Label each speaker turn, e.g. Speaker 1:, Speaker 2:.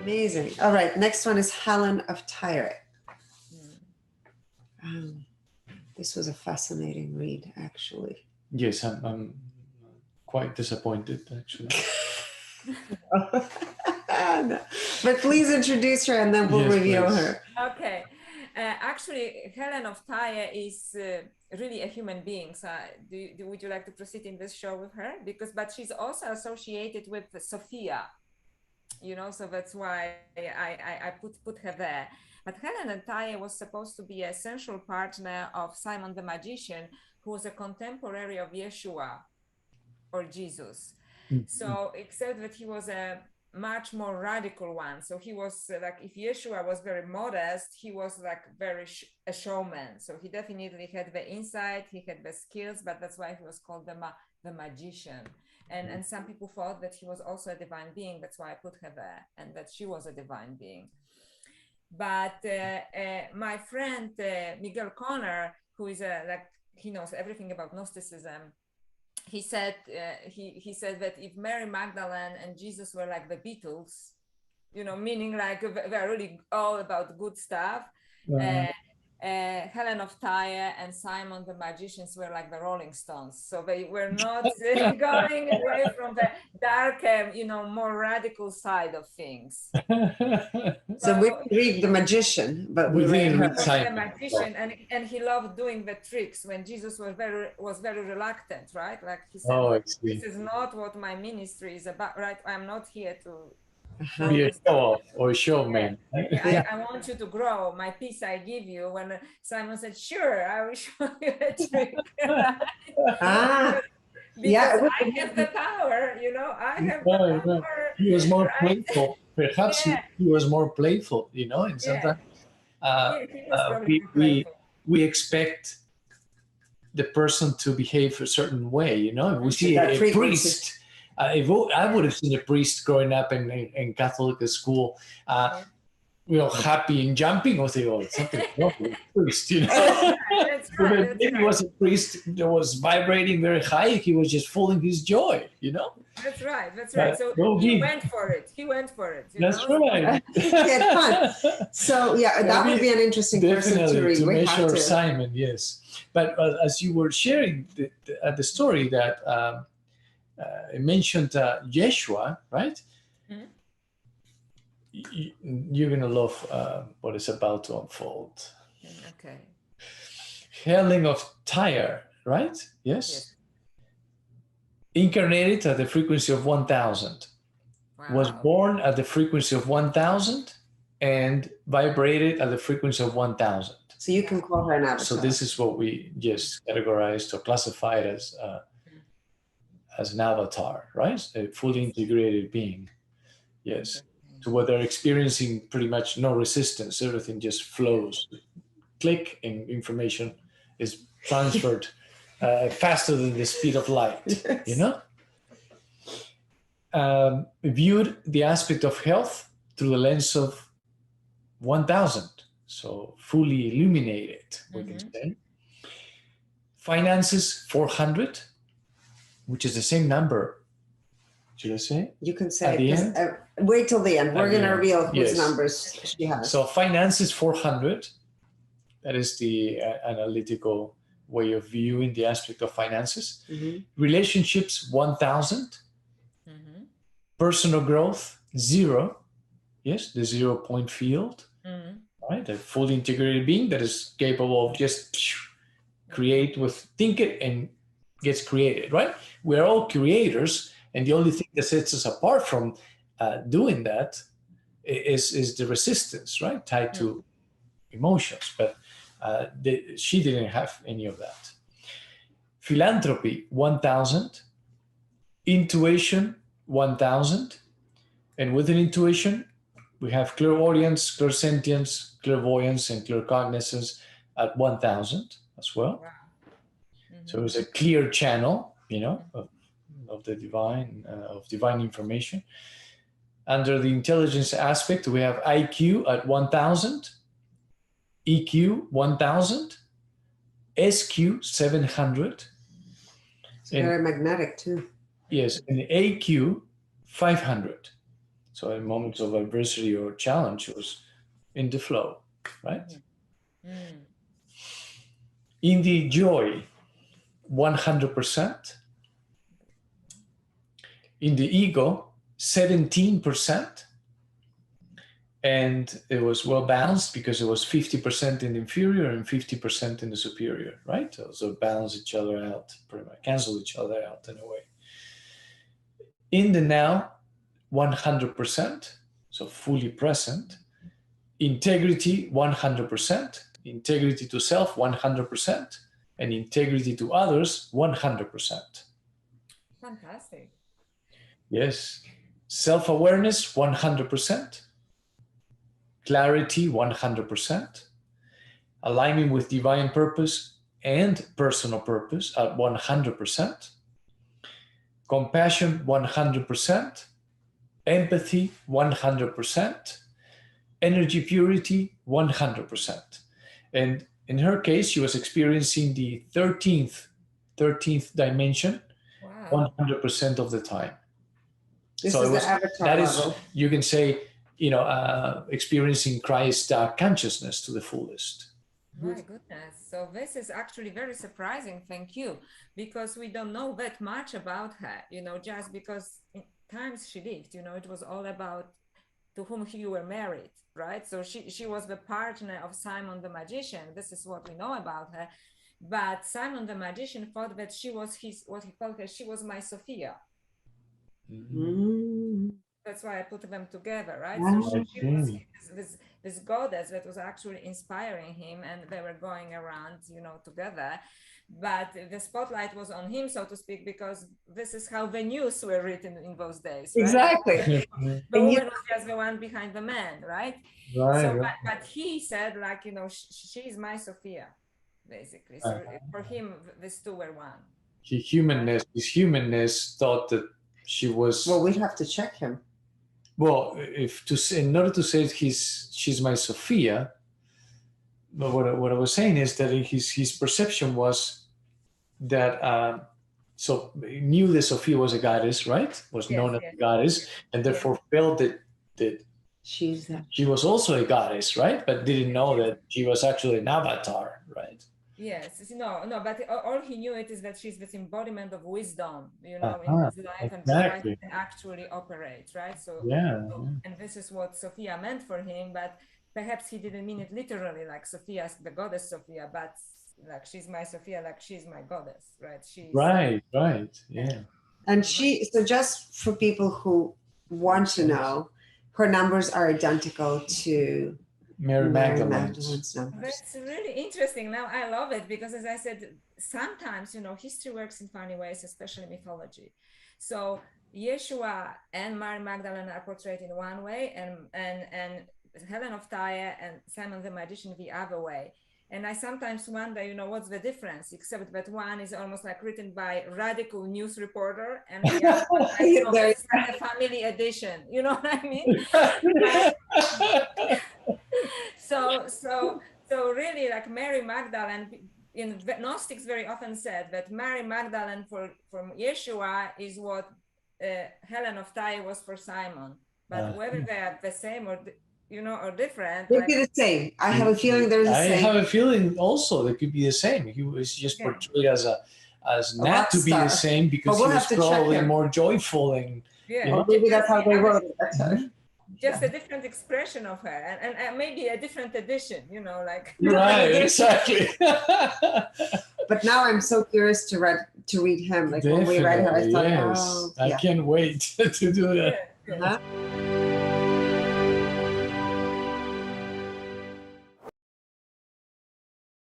Speaker 1: Amazing. All right, next one is Helen of Tyre. This was a fascinating read, actually.
Speaker 2: Yes, I'm quite disappointed, actually.
Speaker 1: No. But please introduce her and then we'll review her.
Speaker 3: Okay. Actually, Helen of Tyre is really a human being. So would you like to proceed in this show with her? But she's also associated with Sophia, you know, so that's why I put her there. But Helen of Tyre was supposed to be an essential partner of Simon the Magician, who was a contemporary of Yeshua or Jesus. So except that he was a much more radical one. So he was like, if Yeshua was very modest, he was like very a showman. So he definitely had the insight, he had the skills, but that's why he was called the magician. And some people thought that he was also a divine being. That's why I put her there, and that she was a divine being. But my friend Miguel Conner, who is he knows everything about Gnosticism, he said he said that if Mary Magdalene and Jesus were like the Beatles, you know, meaning like they're really all about good stuff. Helen of Tyre and Simon the Magicians were like the Rolling Stones. So they were not going away from the darker, you know, more radical side of things.
Speaker 1: So we read The Magician, but we read
Speaker 3: The Magician, and he loved doing the tricks when Jesus was very reluctant, right? Like he said, this is not what my ministry is about, right? I'm not here to
Speaker 2: be a show or a showman.
Speaker 3: I want you to grow. My peace I give you. When Simon said, sure, I will show you a trick. Because I have the power, you know, I have the power.
Speaker 2: He was more playful. Perhaps he was more playful, you know, and sometimes we expect the person to behave a certain way, you know. If we see a priest, I would have seen a priest growing up in Catholic school, you know, happy and jumping, or say, oh, it's something wrong with the priest, you know. If he was a priest that was vibrating very high, he was just fooling his joy, you know.
Speaker 3: That's right. So he went for it.
Speaker 2: That's right.
Speaker 1: He had fun. So yeah, that would be an interesting person to read.
Speaker 2: To measure Simon, yes. But as you were sharing the story that it mentioned Yeshua, right? Mm-hmm. You're going to love what is about to unfold.
Speaker 3: Okay.
Speaker 2: Helen of Tyre, right? Yes. Incarnated at the frequency of 1000. Wow. Was born at the frequency of 1000 and vibrated at the frequency of 1000.
Speaker 1: So you can call her an avatar.
Speaker 2: So this is what we just categorized or classified as an avatar, right? A fully integrated being. Yes. So where they're experiencing pretty much no resistance, everything just flows. Click and information is transferred faster than the speed of light, yes. You know? Viewed the aspect of health through the lens of 1000. So fully illuminated, we can say. Finances, 400, which is the same number. Should I say?
Speaker 1: You can say
Speaker 2: at the end.
Speaker 1: Wait till the end. We're going to reveal whose numbers she has.
Speaker 2: So finances 400. That is the analytical way of viewing the aspect of finances. Mm-hmm. Relationships 1000. Mm-hmm. Personal growth 0. Yes, the 0 point field. Mm-hmm. Right, a fully integrated being that is capable of just think it and gets created. Right, we're all creators. And the only thing that sets us apart from doing that is the resistance, right? Tied to emotions. But she didn't have any of that. Philanthropy, 1000. Intuition, 1000. And within intuition, we have clairaudience, clairsentience, clairvoyance, and claircognizance at 1000 as well. Wow. Mm-hmm. So it's a clear channel, you know, of the divine, of divine information. Under the intelligence aspect, we have IQ at 1000, EQ 1000, SQ 700.
Speaker 1: It's very magnetic too.
Speaker 2: Yes, and AQ 500. So in moments of adversity or challenge, it was in the flow, right? In the joy, 100%. In the ego, 17%. And it was well balanced because it was 50% in the inferior and 50% in the superior, right? So balance each other out, pretty much cancel each other out in a way. In the now, 100%, so fully present. Integrity, 100%. Integrity to self, 100%. And integrity to others, 100%.
Speaker 3: Fantastic.
Speaker 2: Yes. Self-awareness, 100%. Clarity, 100%. Alignment with divine purpose and personal purpose at 100%. Compassion, 100%. Empathy, 100%. Energy purity, 100%. And in her case, she was experiencing the 13th dimension, 100% of the time.
Speaker 1: This is the avatar level.
Speaker 2: You can say, experiencing Christ consciousness to the fullest.
Speaker 3: My goodness. So this is actually very surprising. Thank you. Because we don't know that much about her, just because in times she lived, it was all about to whom you were married, right? So she was the partner of Simon the magician. This is what we know about her. But Simon the magician thought that she was what he called her, she was my Sophia. That's why I put them together, right? So she was this goddess that was actually inspiring him, and they were going around, together. But the spotlight was on him, so to speak, because this is how the news were written in those days. Right?
Speaker 1: Exactly.
Speaker 3: The woman was just the one behind the man, right? So, but he said, she's my Sophia, basically. So for him, these two were one.
Speaker 2: His humanness thought that she was.
Speaker 1: Well, we'd have to check him.
Speaker 2: Well, in order to say she's my Sophia, but what I was saying is that his perception was that so he knew that Sophia was a goddess, right? Was known as a goddess, and therefore felt that she was also a goddess, right? But didn't know that she was actually an avatar, right?
Speaker 3: Yes, no, but all he knew is that she's this embodiment of wisdom, in his life, and how he can actually operate, right? So, and this is what Sophia meant for him, but perhaps he didn't mean it literally, like Sophia, the goddess Sophia, but like she's my Sophia, like she's my goddess, right? She's
Speaker 2: right, yeah.
Speaker 1: And so just for people who want to know, her numbers are identical to
Speaker 2: Mary Magdalene's
Speaker 1: numbers.
Speaker 3: That's really interesting. Now I love it because, as I said, sometimes history works in funny ways, especially mythology. So Yeshua and Mary Magdalene are portrayed in one way, and Helen of Tyre and Simon the magician the other way. And I sometimes wonder, what's the difference? Except that one is almost like written by a radical news reporter, and the other one, it's like a family edition. You know what I mean? So really, like Mary Magdalene, in Gnostics very often said that Mary Magdalene from Yeshua is what Helen of Tyre was for Simon. But whether they are the same or or different.
Speaker 1: They could be the same. I have a feeling they're the same.
Speaker 2: I have a feeling also they could be the same. He was just portrayed as not to be the same because he was probably more joyful and
Speaker 1: or maybe that's how they wrote it.
Speaker 3: Just a different expression of her, and maybe a different edition, like.
Speaker 2: Right, exactly.
Speaker 1: But now I'm so curious to read him. Like when we read her, I thought,
Speaker 2: I can't wait to do that.
Speaker 1: Yeah.